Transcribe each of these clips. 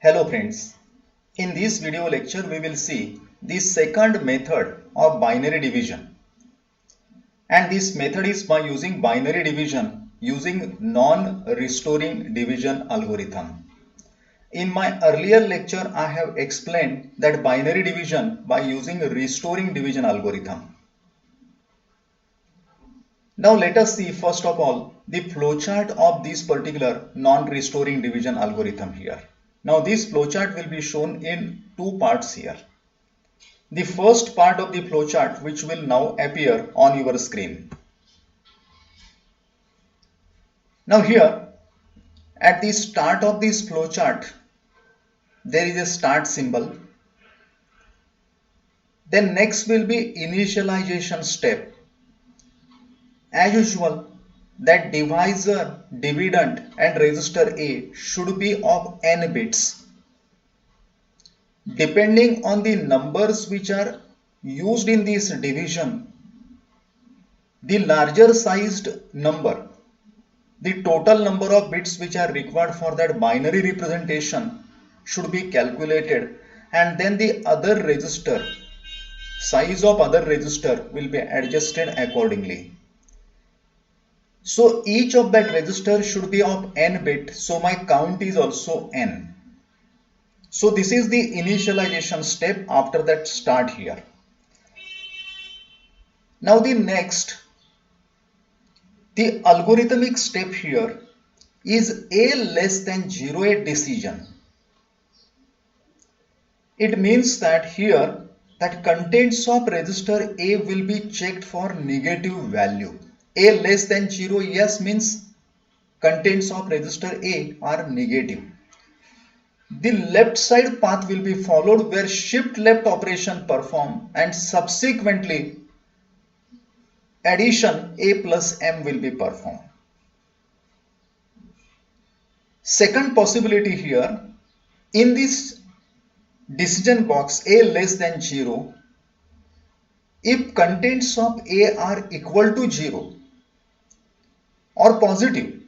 Hello friends, in this video lecture we will see the second method of binary division, and this method is by using binary division using non-restoring division algorithm. In my earlier lecture I have explained that binary division by using restoring division algorithm. Now let us see first of all the flowchart of this particular non-restoring division algorithm here. Now this flowchart will be shown in two parts here. The first part of the flowchart which will now appear on your screen. Now here at the start of this flowchart there is a start symbol. Then next will be initialization step. As usual, that divisor, dividend and register A should be of n bits. Depending on the numbers which are used in this division, the larger sized number, the total number of bits which are required for that binary representation should be calculated, and then the other register, size of other register will be adjusted accordingly. So each of that register should be of n bit, so my count is also n. So this is the initialization step after that start here. Now the next, the algorithmic step here is a less than 0 a decision. It means that here that contents of register A will be checked for negative value. A less than 0, yes, means contents of register A are negative. The left side path will be followed where shift left operation perform, and subsequently addition A plus M will be performed. Second possibility here, in this decision box A less than 0, if contents of A are equal to 0 or positive,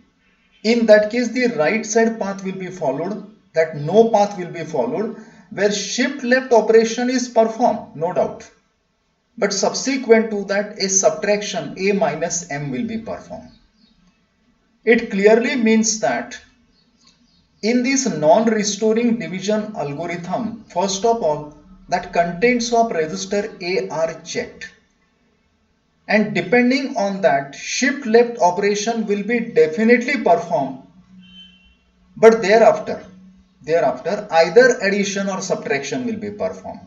in that case the right side path will be followed, that no path will be followed, where shift left operation is performed, no doubt. But subsequent to that a subtraction A minus M will be performed. It clearly means that in this non-restoring division algorithm, first of all, that contents of register A are checked, and depending on that shift left operation will be definitely performed, but thereafter either addition or subtraction will be performed,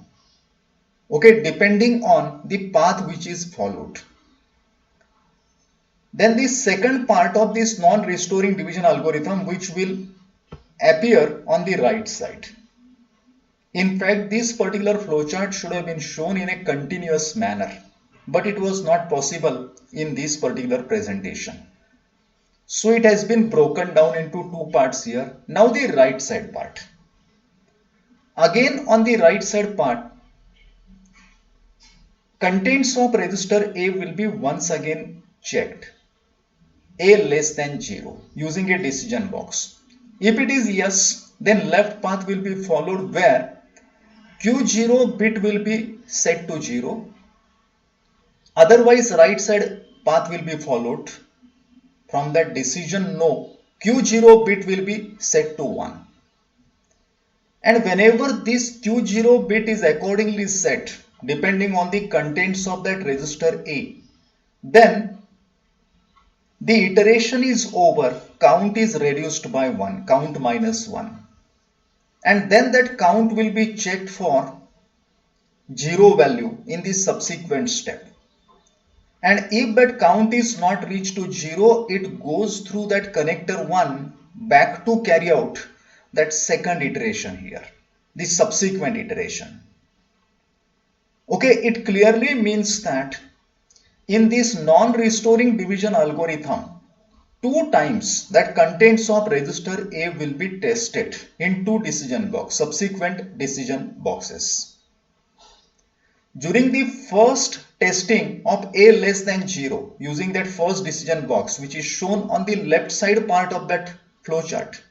okay, depending on the path which is followed. Then the second part of this non-restoring division algorithm which will appear on the right side. In fact, this particular flowchart should have been shown in a continuous manner, but it was not possible in this particular presentation. So it has been broken down into two parts here. Now the right side part. Again on the right side part, contents of register A will be once again checked. A less than 0 using a decision box. If it is yes, then left path will be followed where Q0 bit will be set to 0. Otherwise right side path will be followed. From that decision no, Q0 bit will be set to 1. And whenever this Q0 bit is accordingly set depending on the contents of that register A, then the iteration is over, count is reduced by 1, count minus 1. And then that count will be checked for 0 value in the subsequent step. And if that count is not reached to 0, it goes through that connector 1 back to carry out that second iteration here, the subsequent iteration. Okay, it clearly means that in this non-restoring division algorithm, two times that contents of register A will be tested in two decision box, subsequent decision boxes. During the first testing of A less than 0 using that first decision box which is shown on the left side part of that flowchart,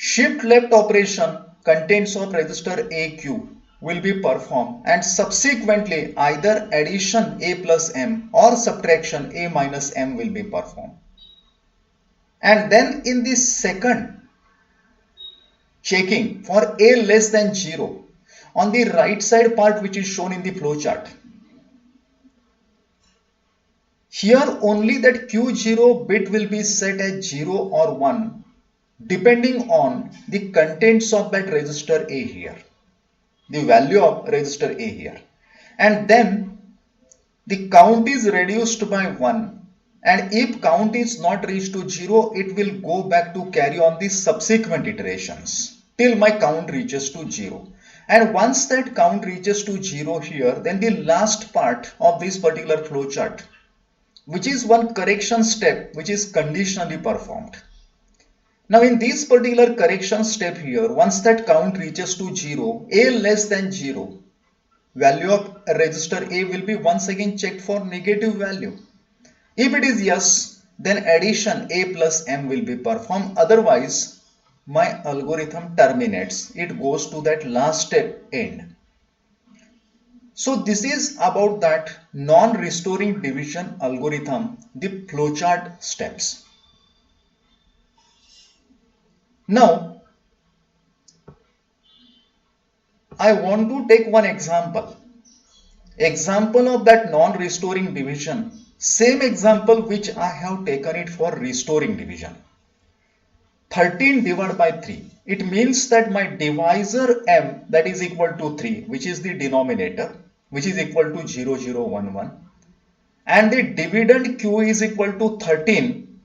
shift left operation contents of register AQ will be performed and subsequently either addition A plus M or subtraction A minus M will be performed. And then in the second checking for A less than 0 on the right side part which is shown in the flowchart. Here only that Q0 bit will be set as 0 or 1 depending on the contents of that register A here, the value of register A here. And then the count is reduced by 1, and if count is not reached to 0, it will go back to carry on the subsequent iterations till my count reaches to 0. And once that count reaches to 0 here, then the last part of this particular flowchart, which is one correction step which is conditionally performed. Now in this particular correction step here, once that count reaches to 0, A less than 0, value of register A will be once again checked for negative value. If it is yes, then addition A plus M will be performed. Otherwise, my algorithm terminates. It goes to that last step end. So this is about that non-restoring division algorithm, the flowchart steps. Now, I want to take one example of that non-restoring division, same example which I have taken it for restoring division. 13 divided by 3. It means that my divisor m, that is equal to 3, which is the denominator, which is equal to 0011, and the dividend q is equal to 13,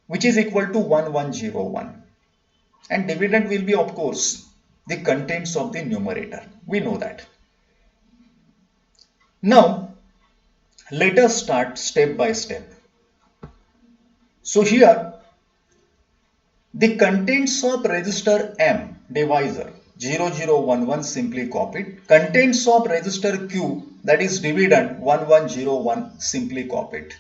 which is equal to 1101. And dividend will be, of course, the contents of the numerator. We know that. Now, let us start step by step. So here, the contents of register M, divisor 0011 simply copied. Contents of register Q, that is dividend 1101 simply copied.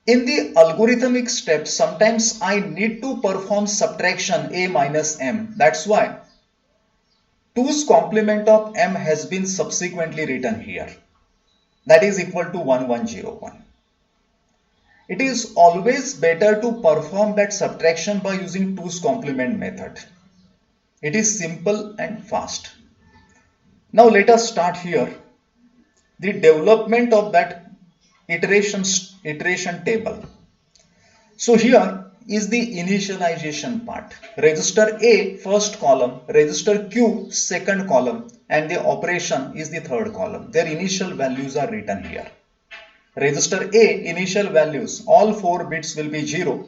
In the algorithmic steps, sometimes I need to perform subtraction A minus M. That's why 2's complement of M has been subsequently written here. That is equal to 1101. It is always better to perform that subtraction by using 2's complement method. It is simple and fast. Now let us start here the development of that iteration table. So here is the initialization part. Register A first column, register Q second column, and the operation is the third column. Their initial values are written here. Register A initial values, all 4 bits will be 0.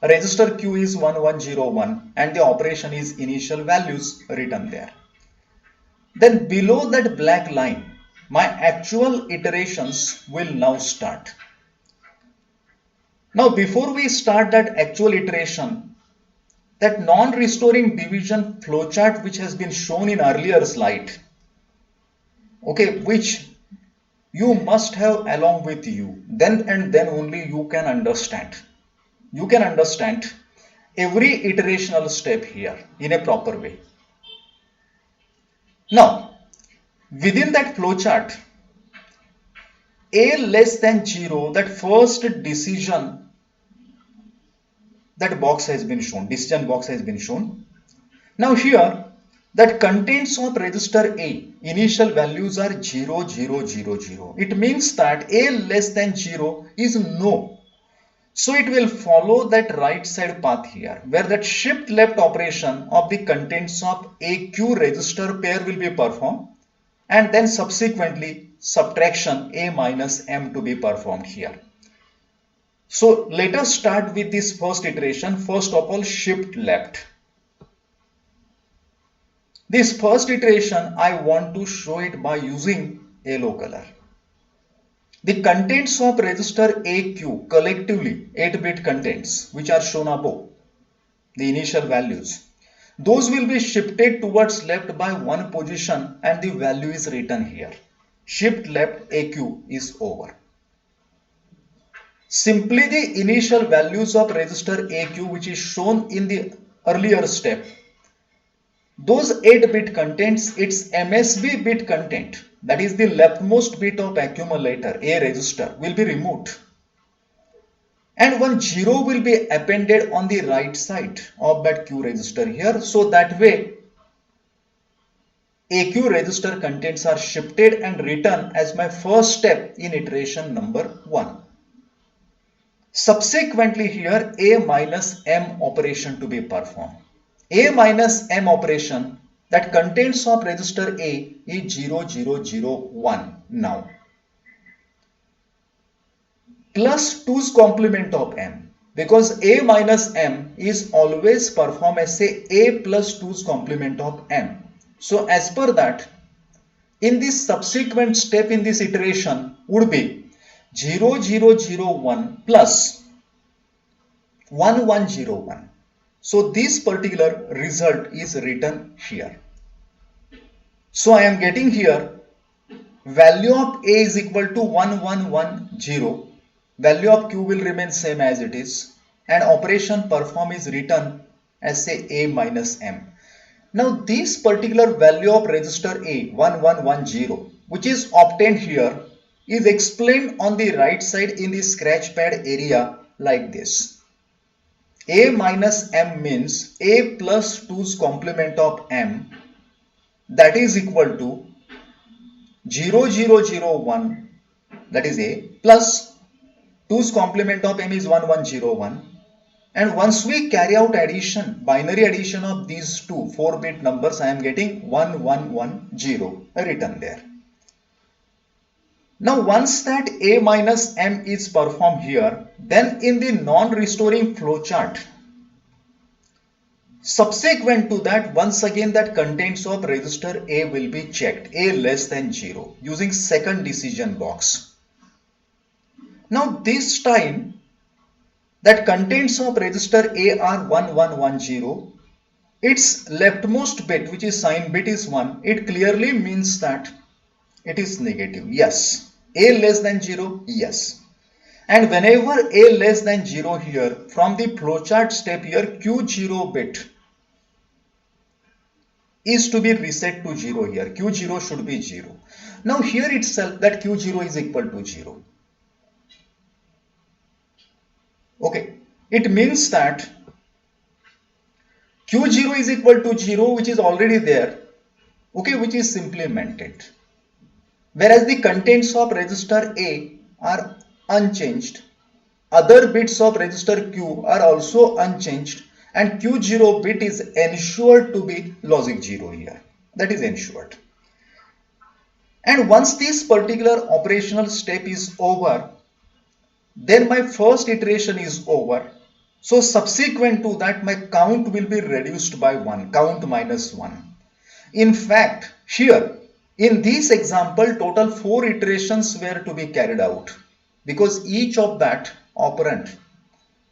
Register Q is 1101 and the operation is initial values written there. Then below that black line, my actual iterations will now start. Now before we start that actual iteration, that non-restoring division flowchart which has been shown in earlier slide, okay, which you must have along with you, then and then only you can understand. You can understand every iterational step here in a proper way. Now, within that flowchart, A less than 0, that first decision, that box has been shown, decision box has been shown. Now here, that contents of register A, initial values are 0, 0, 0, 0. It means that A less than 0 is no. So it will follow that right side path here, where that shift left operation of the contents of AQ register pair will be performed, and then subsequently subtraction A minus M to be performed here. So let us start with this first iteration. First of all, shift left. This first iteration, I want to show it by using yellow color. The contents of register AQ collectively 8-bit contents which are shown above, the initial values, those will be shifted towards left by 1 position and the value is written here. Shift left AQ is over. Simply the initial values of register AQ, which is shown in the earlier step, those 8-bit contents, its MSB bit content, that is the leftmost bit of accumulator A register, will be removed. And one 0 will be appended on the right side of that Q register here. So that way AQ register contents are shifted and written as my first step in iteration number 1. Subsequently here A minus M operation to be performed. A minus M operation, that contents of register A is 0001 now, plus 2's complement of M, because A minus M is always performed as say A plus 2's complement of M. So as per that, in this subsequent step in this iteration would be 0001 plus 1101. So this particular result is written here. So I am getting here value of A is equal to 1110. Value of Q will remain same as it is, and operation perform is written as say A minus M. Now this particular value of register A 1110, which is obtained here, is explained on the right side in the scratch pad area like this. A minus M means A plus 2's complement of M, that is equal to 0001, that is A, plus 2's complement of M is 1101. And once we carry out addition, binary addition of these two 4-bit numbers, I am getting 1110 written there. Now once that A minus M is performed here, then in the non-restoring flowchart, subsequent to that, once again that contents of register A will be checked, A less than 0, using second decision box. Now this time, that contents of register A are 1110. Its leftmost bit, which is sign bit, is 1. It clearly means that it is negative. Yes. A less than 0? Yes. And whenever A less than 0 here, from the flowchart step here, Q0 bit is to be reset to 0 here. Q0 should be 0. Now here itself that Q0 is equal to 0. Okay. It means that Q0 is equal to 0, which is already there, okay, which is simply maintained. Whereas the contents of register A are unchanged, other bits of register Q are also unchanged, and Q0 bit is ensured to be logic 0 here. That is ensured. And once this particular operational step is over, then my first iteration is over. So subsequent to that, my count will be reduced by 1, count minus 1. In fact, here in this example, total 4 iterations were to be carried out, because each of that operand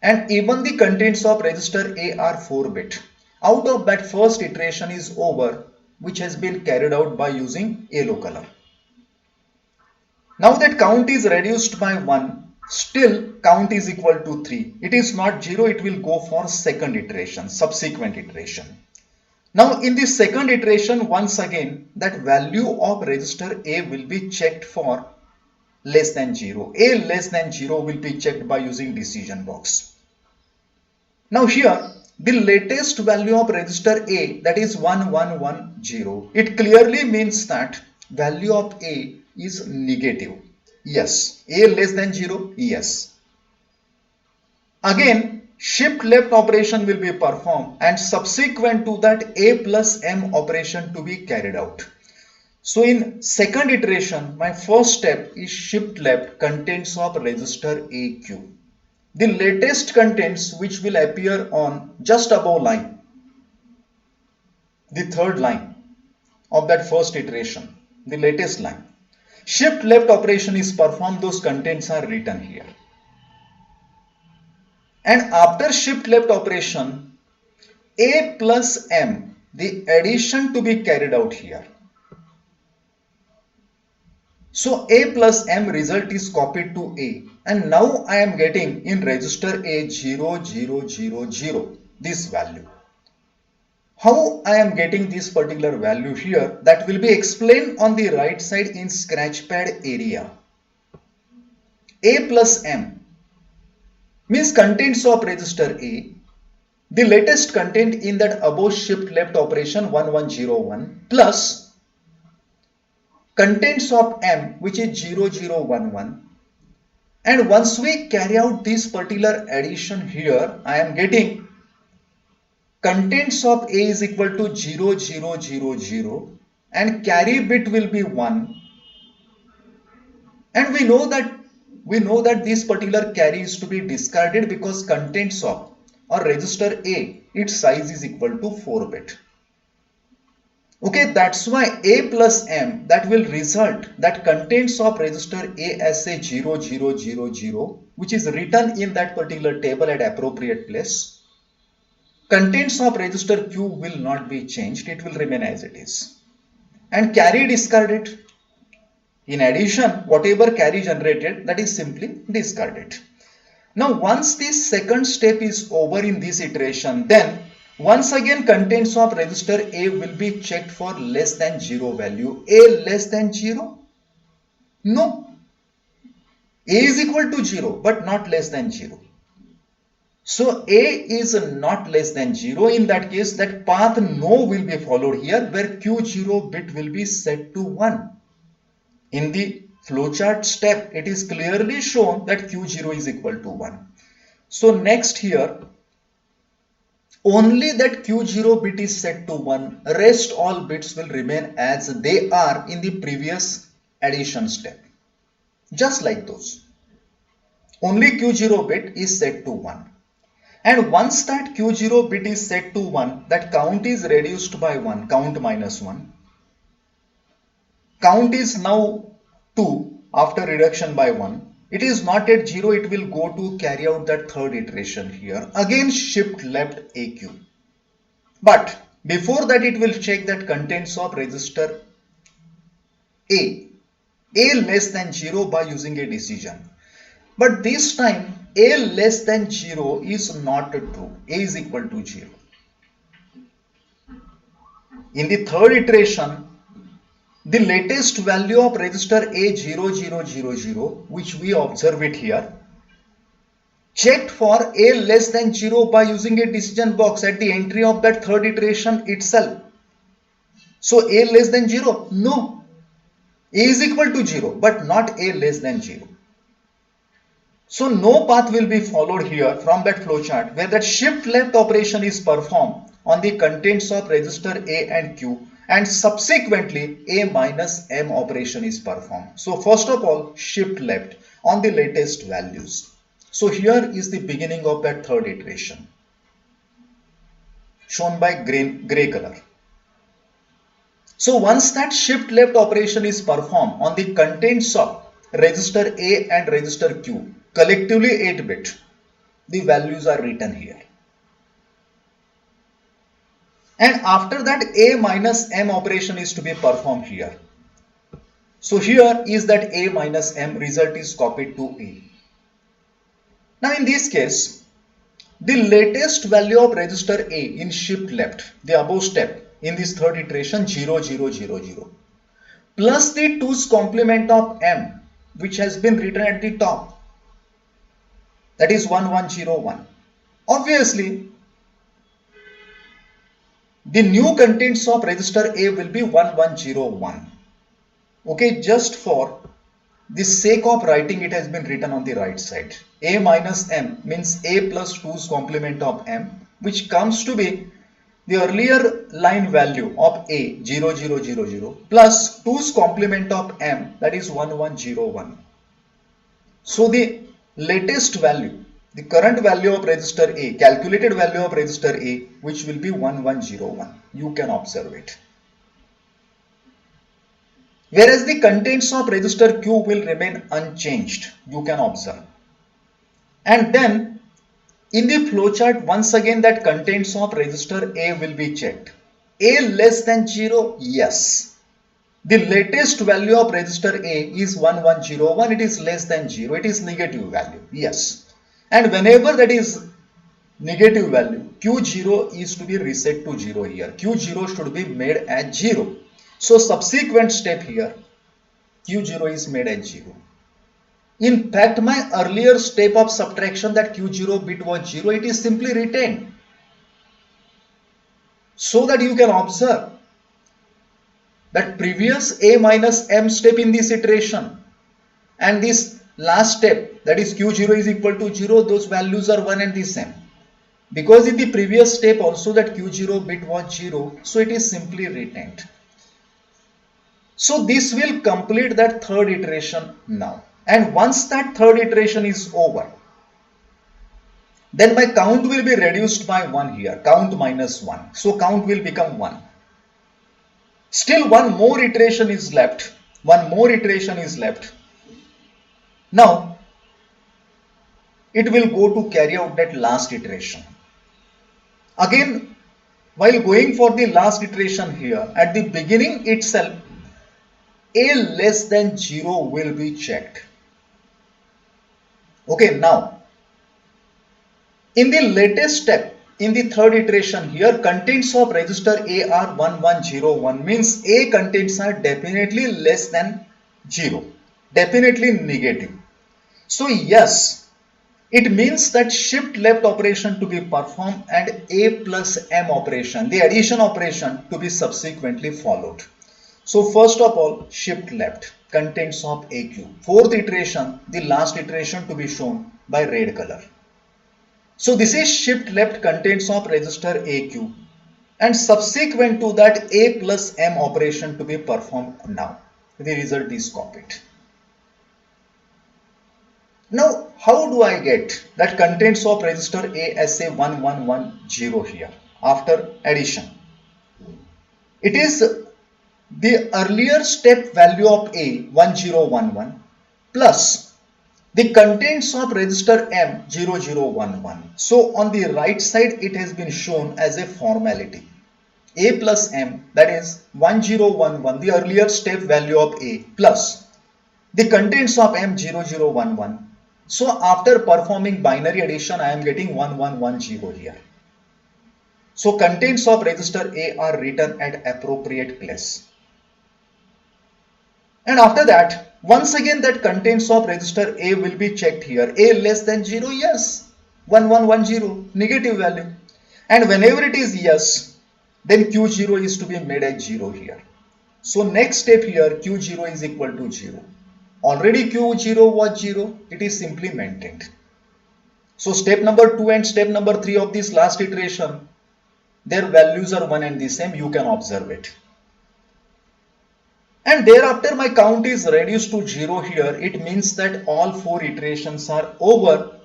and even the contents of register A are 4-bit. Out of that, first iteration is over, which has been carried out by using yellow color. Now that count is reduced by 1, still count is equal to 3. It is not 0, it will go for second iteration, subsequent iteration. Now in the second iteration, once again that value of register A will be checked for less than 0. A less than 0 will be checked by using decision box. Now here the latest value of register A, that is 1110. It clearly means that value of A is negative. Yes. A less than 0? Yes. Again, shift left operation will be performed, and subsequent to that A plus M operation to be carried out. So in second iteration, my first step is shift left contents of register AQ. The latest contents which will appear on just above line, the third line of that first iteration, the latest line. Shift left operation is performed, those contents are written here. And after shift left operation, A plus M, the addition to be carried out here. So A plus M result is copied to A, and now I am getting in register A 0 0 0 0 this value. How I am getting this particular value here, that will be explained on the right side in scratchpad area. A plus M means contents of register A, the latest content in that above shift left operation 1101 plus contents of M which is 0011, and once we carry out this particular addition here, I am getting contents of A is equal to 0000 and carry bit will be 1, and we know that this particular carry is to be discarded because contents of or register A, its size is equal to 4 bit. Okay, that's why A plus M, that will result that contents of register A as a 0000, which is written in that particular table at appropriate place. Contents of register Q will not be changed, it will remain as it is. And carry discarded. In addition, whatever carry generated, that is simply discarded. Now once this second step is over in this iteration, then once again contents of register A will be checked for less than 0 value. A less than 0? No. A is equal to 0 but not less than 0. So A is not less than 0. In that case, that path no will be followed here, where Q0 bit will be set to 1. In the flowchart step, it is clearly shown that Q0 is equal to 1. So next here, only that Q0 bit is set to 1. Rest all bits will remain as they are in the previous addition step. Just like those. Only Q0 bit is set to 1. And once that Q0 bit is set to 1, that count is reduced by 1, count minus 1. Count is now 2 after reduction by 1. It is not at 0, it will go to carry out that third iteration here. Again shift left AQ. But before that it will check that contents of register A less than 0 by using a decision. But this time A less than 0 is not true. A is equal to 0. In the third iteration, the latest value of register A0000, which we observe it here, checked for A less than 0 by using a decision box at the entry of that third iteration itself. So A less than 0? No. A is equal to 0 but not A less than 0. So no path will be followed here from that flowchart where that shift left operation is performed on the contents of register A and Q, and subsequently A minus M operation is performed. So first of all, shift left on the latest values. So here is the beginning of that third iteration shown by gray color. So once that shift left operation is performed on the contents of register A and register Q, collectively 8 bit, the values are written here. And after that A minus M operation is to be performed here. So here is that A minus M result is copied to A. Now in this case, the latest value of register A in shift left, the above step in this third iteration 0000, plus the 2's complement of M, which has been written at the top, that is 1101. Obviously, the new contents of register A will be 1101. Okay, just for the sake of writing, it has been written on the right side. A minus M means A plus 2's complement of M, which comes to be the earlier line value of A 0000 plus 2's complement of M, that is 1101. So the latest value, the current value of register A, calculated value of register A, which will be 1101. You can observe it. Whereas the contents of register Q will remain unchanged. You can observe. And then in the flowchart, once again that contents of register A will be checked. A less than 0? Yes. The latest value of register A is 1101. It is less than 0. It is negative value. Yes. And whenever that is negative value, Q0 is to be reset to 0 here. Q0 should be made as 0. So subsequent step here, Q0 is made as 0. In fact, my earlier step of subtraction that Q0 bit was 0, it is simply retained. So that you can observe that previous A minus M step in this iteration and this last step, that is Q0 is equal to 0, those values are 1 and the same. Because in the previous step also that Q0 bit was 0, so it is simply retained. So this will complete that third iteration now. And once that third iteration is over, then my count will be reduced by 1 here, count minus 1. So count will become 1. Still one more iteration is left. One more iteration is left. Now, it will go to carry out that last iteration. Again, while going for the last iteration here, at the beginning itself, A less than 0 will be checked. Okay, now, in the latest step, in the third iteration here, contents of register A are 1101, means A contents are definitely less than 0, definitely negative. So yes, it means that shift left operation to be performed and A plus M operation, the addition operation, to be subsequently followed. So first of all, shift left, contents of AQ. Fourth iteration, the last iteration to be shown by red color. So this is shift left, contents of register AQ, and subsequent to that A plus M operation to be performed now. The result is copied. Now, how do I get that contents of register A as say 1110 here after addition? It is the earlier step value of A 1011 plus the contents of register M 0011. So on the right side it has been shown as a formality. A plus M, that is 1011, the earlier step value of A, plus the contents of M 0011. So after performing binary addition, I am getting 1110 here. So contents of register A are written at appropriate place. And after that, once again that contents of register A will be checked here. A less than 0, yes. 1110, negative value. And whenever it is yes, then Q0 is to be made as 0 here. So next step here, Q0 is equal to 0. Already Q0 was 0, it is simply maintained. So step number 2 and step number 3 of this last iteration, their values are 1 and the same, you can observe it. And thereafter my count is reduced to 0 here. It means that all 4 iterations are over.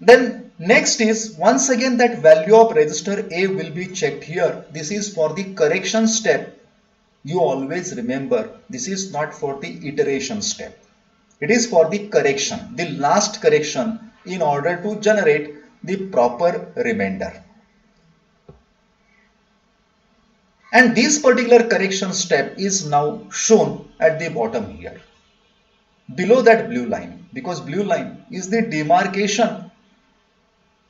Then next is once again that value of register A will be checked here. This is for the correction step. You always remember this is not for the iteration step. It is for the correction, the last correction in order to generate the proper remainder. And this particular correction step is now shown at the bottom here, below that blue line, because blue line is the demarcation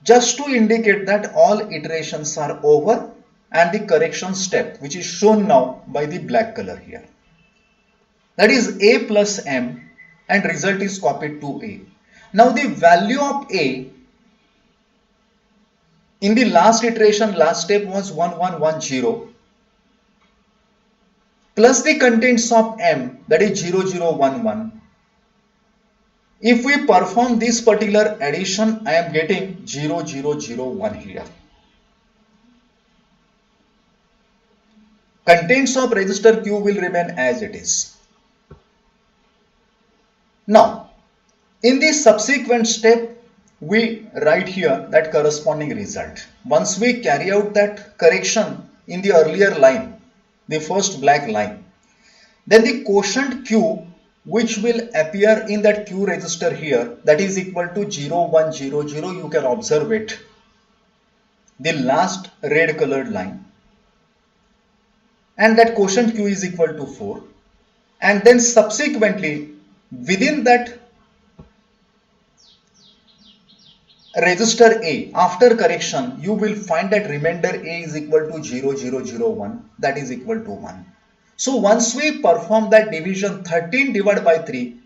just to indicate that all iterations are over and the correction step, which is shown now by the black color here. That is A plus M and result is copied to A. Now the value of A in the last iteration, last step was 1110. Plus the contents of M, that is 0011. If we perform this particular addition, I am getting 0001 here. Contents of register Q will remain as it is. Now, in the subsequent step, we write here that corresponding result. Once we carry out that correction in the earlier line, the first black line, then the quotient Q which will appear in that Q register here, that is equal to 0100, you can observe it, the last red colored line. and that quotient q is equal to 4, and then subsequently within that register A, after correction, you will find that remainder A is equal to 0,0,0,1, that is equal to 1. So once we perform that division 13 divided by 3,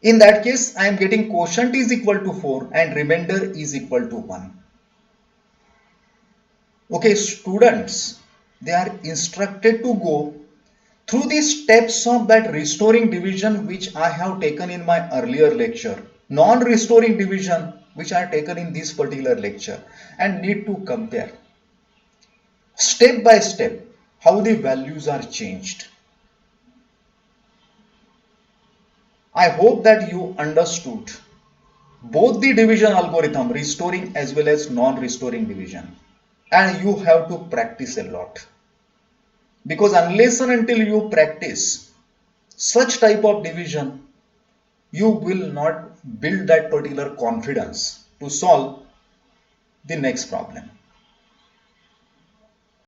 in that case I am getting quotient is equal to 4 and remainder is equal to 1. Okay, students, they are instructed to go through the steps of that restoring division which I have taken in my earlier lecture, non-restoring division which I have taken in this particular lecture, and need to compare step by step how the values are changed. I hope that you understood both the division algorithm, restoring as well as non-restoring division, and you have to practice a lot, because unless and until you practice such type of division, you will not build that particular confidence to solve the next problem.